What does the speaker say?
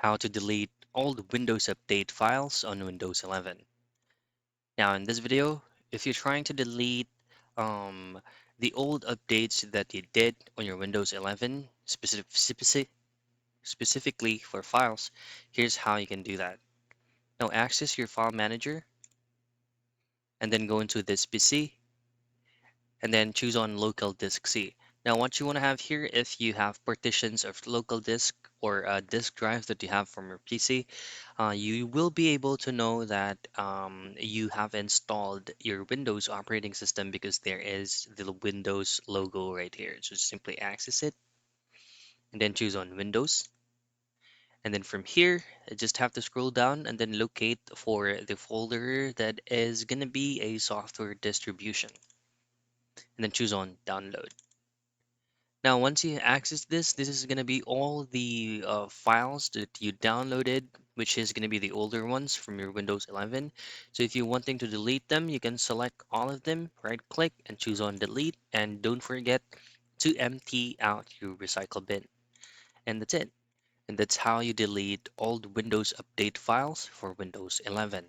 how to delete all the Windows Update files on Windows 11. Now, in this video, if you're trying to delete um, the old updates that you did on your Windows 11, specifically for files, here's how you can do that. Now, access your file manager and then go into this PC and then choose on local disk C. Now, what you want to have here, if you have partitions of local disk or disk drives that you have from your PC, you will be able to know that you have installed your Windows operating system because there is the Windows logo right here. So simply access it and then choose on Windows. And then from here, I just have to scroll down and then locate for the folder that is going to be a software distribution. And then choose on download. Now, once you access this, this is going to be all the files that you downloaded, which is going to be the older ones from your Windows 11. So if you're wanting to delete them, you can select all of them, right click and choose on delete. And don't forget to empty out your recycle bin. And that's it. And that's how you delete all the Windows Update files for Windows 11.